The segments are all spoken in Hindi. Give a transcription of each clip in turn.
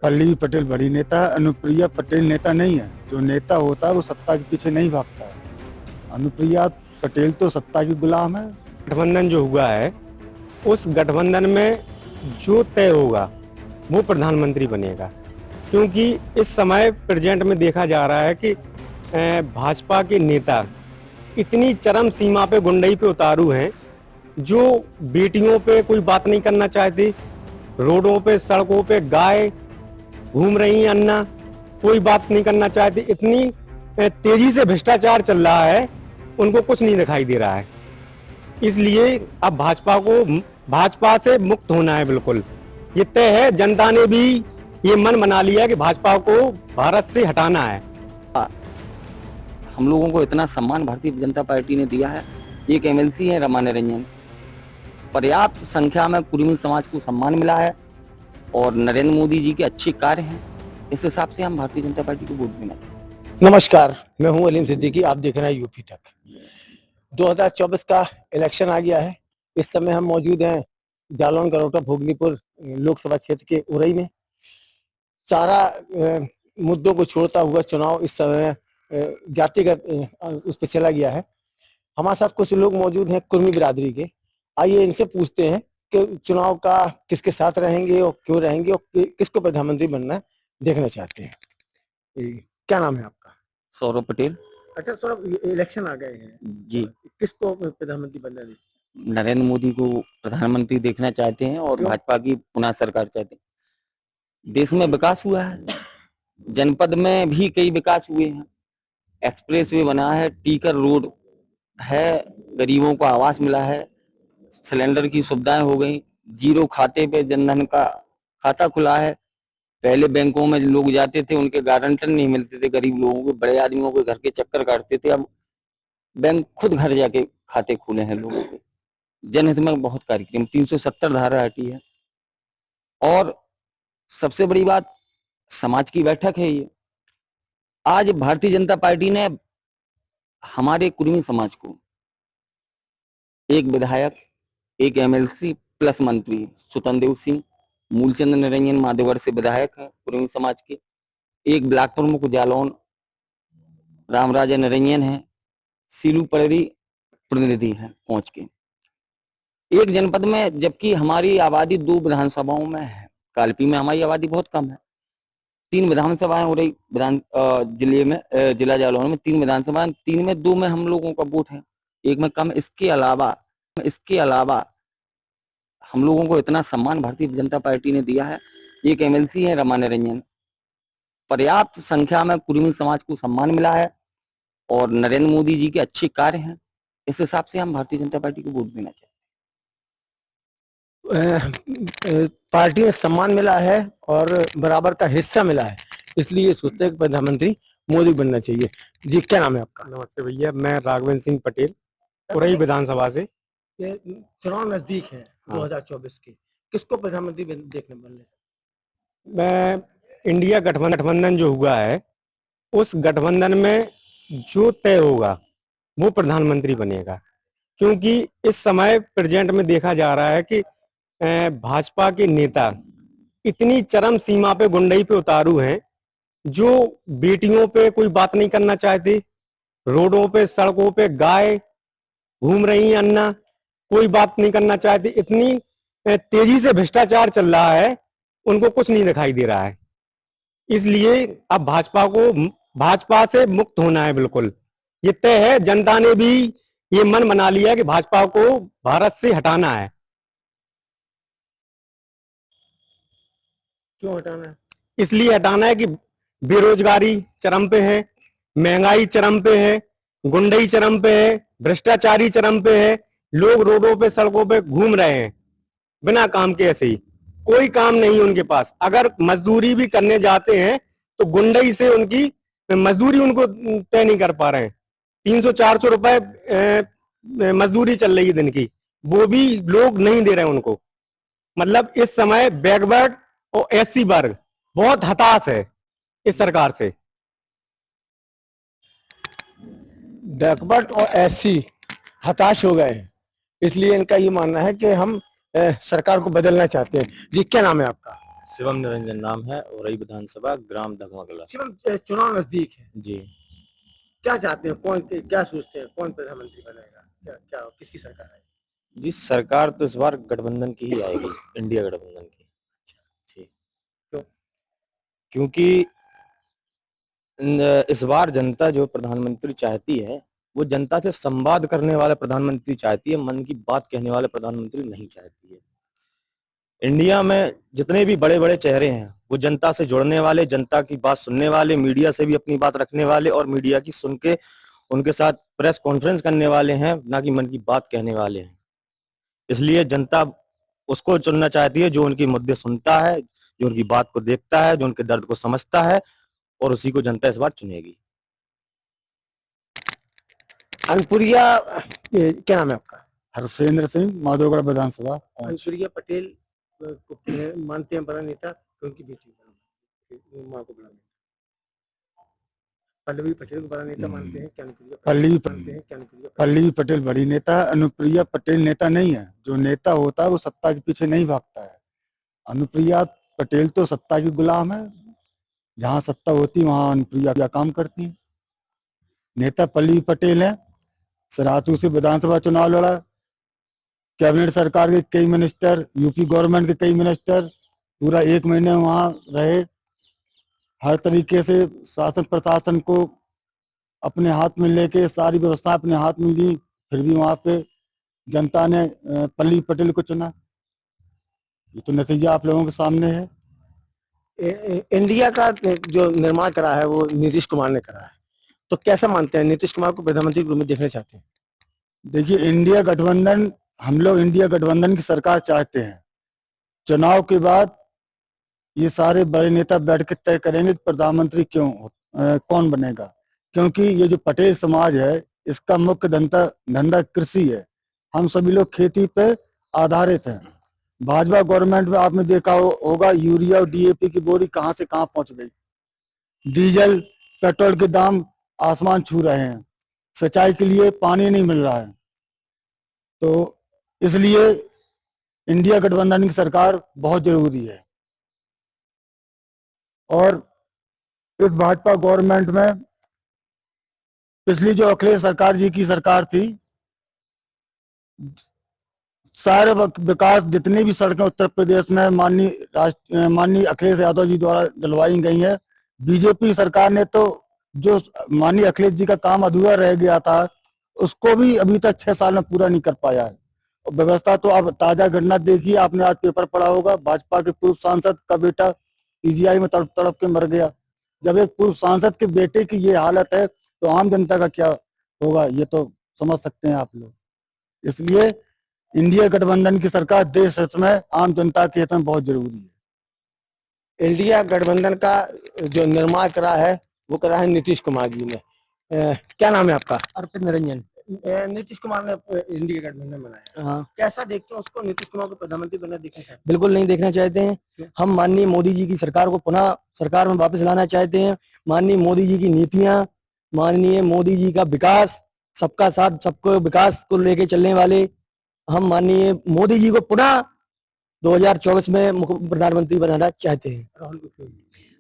पल्लवी पटेल बड़ी नेता है, अनुप्रिया पटेल नेता नहीं है। जो नेता होता है वो सत्ता के पीछे नहीं भागता है। अनुप्रिया पटेल तो सत्ता की गुलाम है। गठबंधन जो हुआ है उस गठबंधन में जो तय होगा वो प्रधानमंत्री बनेगा, क्योंकि इस समय प्रेजेंट में देखा जा रहा है कि भाजपा के नेता इतनी चरम सीमा पे गुंडई पे उतारू हैं, जो बेटियों पे कोई बात नहीं करना चाहते, रोडों पे सड़कों पे गाय घूम रही हैं, अन्ना कोई बात नहीं करना चाहते। इतनी तेजी से भ्रष्टाचार चल रहा है, उनको कुछ नहीं दिखाई दे रहा है। इसलिए अब भाजपा से मुक्त होना है। बिल्कुल ये तय है, जनता ने भी ये मन बना लिया कि भाजपा को भारत से हटाना है। हम लोगों को इतना सम्मान भारतीय जनता पार्टी ने दिया है। एक एमएलसी है रमा निरंजन, पर्याप्त संख्या में कुर्मी समाज को सम्मान मिला है और नरेंद्र मोदी जी के अच्छे कार्य हैं। इस हिसाब से हम भारतीय जनता पार्टी को वोट देना चाहिए। नमस्कार, मैं हूं अलीम सिद्दीकी। आप देख रहे हैं यूपी तक। 2024 का इलेक्शन आ गया है। इस समय हम मौजूद हैं जालौन करोटा भोगलीपुर लोकसभा क्षेत्र के उरई में। सारा मुद्दों को छोड़ता हुआ चुनाव इस समय जातिगत उस पर चला गया है। हमारे साथ कुछ लोग मौजूद हैं कुर्मी बिरादरी के। आइए इनसे पूछते हैं कि चुनाव का किसके साथ रहेंगे और क्यों रहेंगे और किसको प्रधानमंत्री बनना देखना चाहते हैं। क्या नाम है आपका? सौरभ पटेल। अच्छा सौरभ, इलेक्शन आ गए हैं जी, किसको प्रधानमंत्री बनना है? नरेंद्र मोदी को प्रधानमंत्री देखना चाहते हैं और भाजपा की पुनः सरकार चाहते हैं। देश में विकास हुआ है, जनपद में भी कई विकास हुए हैं। एक्सप्रेस वे बना है, टीकर रोड है, गरीबों को आवास मिला है, सिलेंडर की सुविधाएं हो गई, जीरो खाते पे जनधन का खाता खुला है। पहले बैंकों में लोग जाते थे, उनके गारंटर नहीं मिलते थे, गरीब लोगों के, बड़े आदमियों के घर के चक्कर काटते थे। अब बैंक खुद घर जाके खाते खुले हैं लोगों के। जनहित में बहुत कार्यक्रम, 370 धारा हटी है। और सबसे बड़ी बात, समाज की बैठक है ये। आज भारतीय जनता पार्टी ने हमारे कुर्मी समाज को एक विधायक, एक एमएलसी प्लस मंत्री सुतनदेव सिंह, मूलचंद निरंजन माधवगढ़ से विधायक है कुर्मी समाज के, एक ब्लॉक प्रमुख जालौन रामराजा निरंजन है, सीलू पड़री प्रतिनिधि है पहुंच के एक जनपद में, जबकि हमारी आबादी 2 विधानसभाओं में है। कालपी में हमारी आबादी बहुत कम है, 3 विधानसभाएं हो रही विधान जिले में, जिला जालौन में 3 विधानसभाएं, 3 में 2 में हम लोगों का वोट है, एक में कम। इसके अलावा हम लोगों को इतना सम्मान भारतीय जनता पार्टी ने दिया है। एक एमएलसी है रमा निरंजन, पर्याप्त संख्या में कुर्मी समाज को सम्मान मिला है और नरेंद्र मोदी जी के अच्छे कार्य हैं। इस हिसाब से हम भारतीय जनता पार्टी को वोट देना चाहिए। पार्टी में सम्मान मिला है और बराबर का हिस्सा मिला है, इसलिए सोचते हैं प्रधानमंत्री मोदी बनना चाहिए। जी, क्या नाम है आपका? नमस्ते भैया, मैं राघवेंद्र सिंह पटेल, उरई विधानसभा से। चुनाव नजदीक है 2024 के, किसको प्रधानमंत्री देखने बनने? मैं इंडिया गठबंधन जो हुआ है उस गठबंधन में जो तय होगा वो प्रधानमंत्री बनेगा, क्योंकि इस समय प्रेजेंट में देखा जा रहा है कि भाजपा के नेता इतनी चरम सीमा पे गुंडई पे उतारू हैं, जो बेटियों पे कोई बात नहीं करना चाहते, रोडों पे सड़कों पे गाय घूम रही हैं, अन्ना कोई बात नहीं करना चाहते। इतनी तेजी से भ्रष्टाचार चल रहा है, उनको कुछ नहीं दिखाई दे रहा है। इसलिए अब भाजपा से मुक्त होना है। बिल्कुल ये तय है, जनता ने भी ये मन बना लिया कि भाजपा को भारत से हटाना है। क्यों हटाना है? इसलिए हटाना है कि बेरोजगारी चरम पे है, महंगाई चरम पे है, गुंडई चरम पे है, भ्रष्टाचारी चरम पे है। लोग रोडों पे सड़कों पे घूम रहे हैं बिना काम के, ऐसे ही कोई काम नहीं है उनके पास। अगर मजदूरी भी करने जाते हैं तो गुंडई से उनकी मजदूरी उनको तय नहीं कर पा रहे हैं। 300-400 रुपए मजदूरी चल रही है दिन की, वो भी लोग नहीं दे रहे हैं उनको। मतलब इस समय बैकवर्ड और एससी वर्ग बहुत हताश है इस सरकार से। बैकवर्ड और एससी हताश हो गए हैं, इसलिए इनका ये मानना है कि हम सरकार को बदलना चाहते हैं। जी, क्या नाम है आपका? शिवम निरंजन नाम है, और रही विधानसभा ग्राम धगवाकला। शिवम, चुनाव नजदीक है, जी, क्या चाहते हैं, कौन, क्या सोचते हैं, कौन प्रधानमंत्री बनेगा, क्या क्या किसकी सरकार है? जी सरकार तो इस बार गठबंधन की ही आएगी, इंडिया गठबंधन की। जी, क्यों? क्योंकि इस बार जनता जो प्रधानमंत्री चाहती है, वो जनता से संवाद करने वाला प्रधानमंत्री चाहती है, मन की बात कहने वाले प्रधानमंत्री नहीं चाहती है। इंडिया में जितने भी बड़े बड़े चेहरे हैं, वो जनता से जुड़ने वाले, जनता की बात सुनने वाले, मीडिया से भी अपनी बात रखने वाले, और मीडिया की सुन के उनके साथ प्रेस कॉन्फ्रेंस करने वाले हैं, ना कि मन की बात कहने वाले हैं। इसलिए जनता उसको चुनना चाहती है जो उनकी मुद्दे सुनता है, जो उनकी बात को देखता है, जो उनके दर्द को समझता है, और उसी को जनता इस बार चुनेगी। अनुप्रिया, क्या नाम है आपका? हरसेंद्र सिंह, माधोगढ़ विधानसभा। अनुप्रिया पटेल को मानते हैं बड़ा नेता, तो उनकी बेटी माँ को बड़ा नेता। पल्लवी पटेल को बड़ा नेता मानते हैं, क्या अनुप्रिया मानते हैं, क्या अनुप्रिया पल्लवी पटेल बड़ी नेता है, अनुप्रिया पटेल नेता नहीं है। जो नेता होता है वो सत्ता के पीछे नहीं भागता है। अनुप्रिया पटेल तो सत्ता की गुलाम है, जहाँ सत्ता होती वहां अनुप्रिया काम करती है। नेता पल्लवी पटेल है, सरातू से विधानसभा चुनाव लड़ा, कैबिनेट सरकार के कई मिनिस्टर, यूपी गवर्नमेंट के कई मिनिस्टर, पूरा 1 महीने वहां रहे। हर तरीके से शासन प्रशासन को अपने हाथ में लेके सारी व्यवस्था अपने हाथ में ली, फिर भी वहां पे जनता ने पल्लवी पटेल को चुना। ये तो नतीजा आप लोगों के सामने है। इंडिया का जो निर्माण करा है वो नीतीश कुमार ने करा है, तो कैसा मानते हैं, नीतीश कुमार को प्रधानमंत्री के रूप में देखना चाहते हैं? देखिए, इंडिया गठबंधन, हम लोग इंडिया गठबंधन की सरकार चाहते हैं। चुनाव के बाद ये सारे बड़े नेता बैठ के तय करेंगे प्रधानमंत्री कौन बनेगा, क्योंकि ये जो पटेल समाज है इसका मुख्य धंधा कृषि है। हम सभी लोग खेती पे आधारित हैं। भाजपा गवर्नमेंट में आपने देखा होगा यूरिया और डीएपी की बोरी कहां से कहां पहुंच गई। डीजल पेट्रोल के दाम आसमान छू रहे हैं, सिंचाई के लिए पानी नहीं मिल रहा है। तो इसलिए इंडिया गठबंधन की सरकार बहुत जरूरी है। और इस भाजपा गवर्नमेंट में पिछली जो अखिलेश सरकार जी की सरकार थी, सारे विकास जितनी भी सड़कें उत्तर प्रदेश में माननीय अखिलेश यादव जी द्वारा डलवाई गई हैं। बीजेपी सरकार ने तो जो माननीय अखिलेश जी का काम अधूरा रह गया था उसको भी अभी तक 6 साल में पूरा नहीं कर पाया है। और व्यवस्था तो अब ताजा घटना देखिए, आपने आज पेपर पढ़ा होगा, भाजपा के पूर्व सांसद का बेटा पीजीआई में तड़प तड़प के मर गया। जब एक पूर्व सांसद के बेटे की ये हालत है तो आम जनता का क्या होगा, ये तो समझ सकते हैं आप लोग। इसलिए इंडिया गठबंधन की सरकार देश हित में, आम जनता के हित में बहुत जरूरी है। इंडिया गठबंधन का जो निर्माण करा है वो करा है नीतीश कुमार जी ने। क्या नाम है आपका? अर्पित निरंजन। नीतीश कुमार ने इंडिया गठबंधन बनाया, हाँ, कैसा देखते हैं उसको? नीतीश कुमार को प्रधानमंत्री बनना देखना चाहते बिल्कुल नहीं देखना चाहते हैं। हम माननीय मोदी जी की सरकार को पुनः सरकार में वापस लाना चाहते हैं। माननीय मोदी जी की नीतियां, माननीय मोदी जी का विकास, सबका साथ सबको विकास को लेके चलने वाले, हम माननीय मोदी जी को पुनः 2024 में प्रधानमंत्री बनाना चाहते हैं।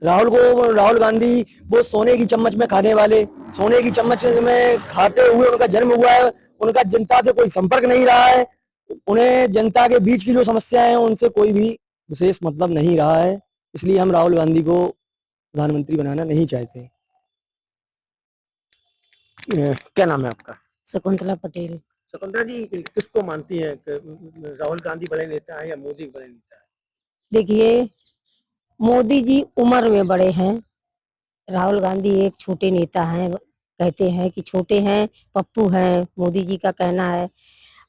राहुल गांधी वो सोने की चम्मच में खाने वाले, सोने की चम्मच में खाते हुए उनका जन्म हुआ है, उनका जनता से कोई संपर्क नहीं रहा है, उन्हें जनता के बीच की जो समस्याएं हैं उनसे कोई भी विशेष मतलब नहीं रहा है। इसलिए हम राहुल गांधी को प्रधानमंत्री बनाना नहीं चाहते। क्या नाम है आपका? शकुंतला पटेल। शकुंतला जी, किसको मानती हैं, राहुल गांधी बड़े नेता है या मोदी बड़े नेता है? देखिए, मोदी जी उम्र में बड़े हैं, राहुल गांधी एक छोटे नेता हैं। कहते हैं कि छोटे हैं, पप्पू हैं, मोदी जी का कहना है।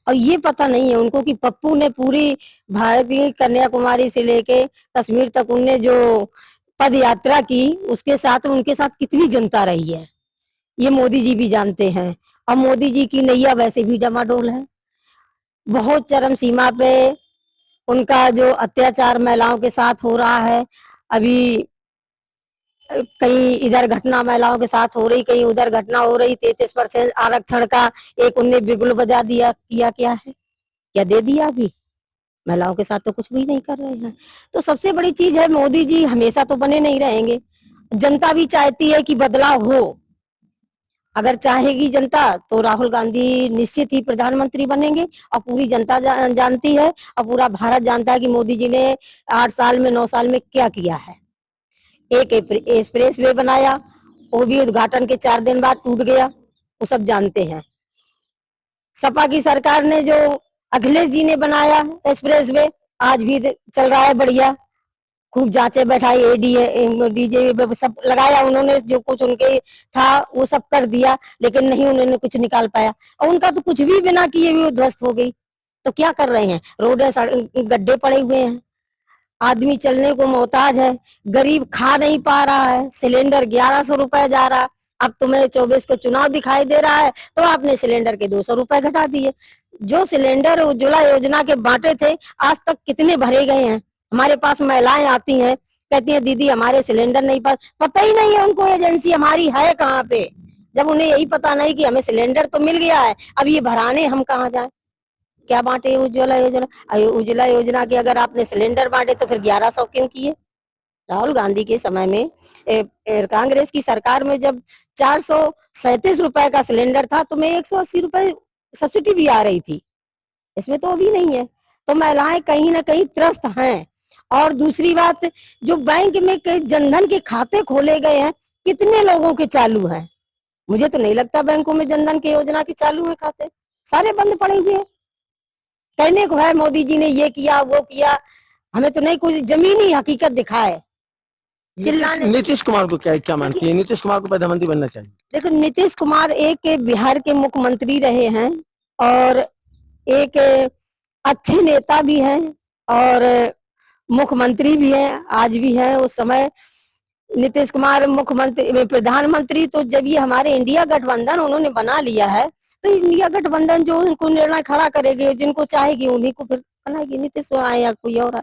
और ये पता नहीं है उनको कि पप्पू ने पूरी भारत की कन्याकुमारी से लेके कश्मीर तक उनने जो पद यात्रा की, उसके साथ उनके साथ कितनी जनता रही है, ये मोदी जी भी जानते हैं। और मोदी जी की नैया वैसे भी डमाडोल है, बहुत चरम सीमा पे उनका जो अत्याचार महिलाओं के साथ हो रहा है। अभी कहीं इधर घटना महिलाओं के साथ हो रही, कहीं उधर घटना हो रही। 33% आरक्षण का एक उनने बिगुल बजा दिया, किया क्या है, क्या दे दिया? अभी महिलाओं के साथ तो कुछ भी नहीं कर रहे हैं। तो सबसे बड़ी चीज है, मोदी जी हमेशा तो बने नहीं रहेंगे, जनता भी चाहती है कि बदलाव हो। अगर चाहेगी जनता तो राहुल गांधी निश्चित ही प्रधानमंत्री बनेंगे। और पूरी जनता जानती है और पूरा भारत जानता है कि मोदी जी ने 8 साल में 9 साल में क्या किया है। एक एक्सप्रेस वे बनाया, वो भी उद्घाटन के 4 दिन बाद टूट गया, वो सब जानते हैं। सपा की सरकार ने जो अखिलेश जी ने बनाया एक्सप्रेस वे, आज भी चल रहा है बढ़िया, खूब जांचे बैठाई, डीजे सब लगाया उन्होंने, जो कुछ उनके था वो सब कर दिया, लेकिन नहीं उन्होंने कुछ निकाल पाया। और उनका तो कुछ भी बिना किए भी ध्वस्त हो गई। तो क्या कर रहे हैं, रोडें गड्ढे पड़े हुए हैं, आदमी चलने को मोहताज है, गरीब खा नहीं पा रहा है, सिलेंडर 1100 रुपए जा रहा। अब तुम्हें 24 को चुनाव दिखाई दे रहा है तो आपने सिलेंडर के 200 रुपए घटा दिए। जो सिलेंडर उज्ज्वला योजना के बांटे थे, आज तक कितने भरे गए हैं। हमारे पास महिलाएं आती हैं, कहती हैं दीदी हमारे सिलेंडर नहीं पता ही नहीं है उनको एजेंसी हमारी है कहाँ पे। जब उन्हें यही पता नहीं कि हमें सिलेंडर तो मिल गया है, अब ये भराने हम कहाँ जाएं। क्या बांटे उज्ज्वला योजना? उज्ज्वला योजना के अगर आपने सिलेंडर बांटे तो फिर 1100 क्यों किए? राहुल गांधी के समय में कांग्रेस की सरकार में जब 437 रुपए का सिलेंडर था तो मैं 180 रुपए सब्सिडी भी आ रही थी, इसमें तो अभी नहीं है। तो महिलाएं कहीं ना कहीं त्रस्त हैं। और दूसरी बात, जो बैंक में जनधन के खाते खोले गए हैं, कितने लोगों के चालू हैं? मुझे तो नहीं लगता बैंकों में जनधन की योजना के चालू है खाते, सारे बंद पड़े हुए हैं। कहने को है मोदी जी ने ये किया वो किया, हमें तो नहीं कुछ जमीनी हकीकत दिखाए। नीतीश कुमार को क्या मानती है, नीतीश कुमार को प्रधानमंत्री बनना चाहिए? देखो, नीतीश कुमार एक बिहार के मुख्यमंत्री रहे हैं और एक अच्छे नेता भी हैं और मुख्यमंत्री भी हैं, आज भी हैं। उस समय नीतीश कुमार मुख्यमंत्री प्रधानमंत्री, तो जब ये हमारे इंडिया गठबंधन उन्होंने बना लिया है तो इंडिया गठबंधन जो उनको निर्णय खड़ा करेगी, जिनको चाहेगी उन्हीं को फिर बनाएगी, नीतीश आए या कोई और।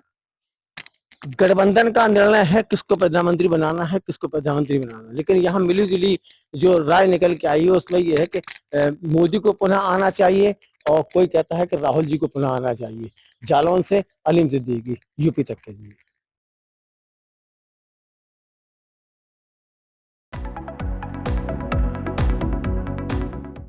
गठबंधन का निर्णय है किसको प्रधानमंत्री बनाना है, किसको प्रधानमंत्री बनाना, लेकिन यहाँ मिली जुली जो राय निकल के आई है उसमें ये है कि मोदी को पुनः आना चाहिए और कोई कहता है कि राहुल जी को पुनः आना चाहिए। जालौन से अलीम सिद्दीकी, यूपी तक के लिए।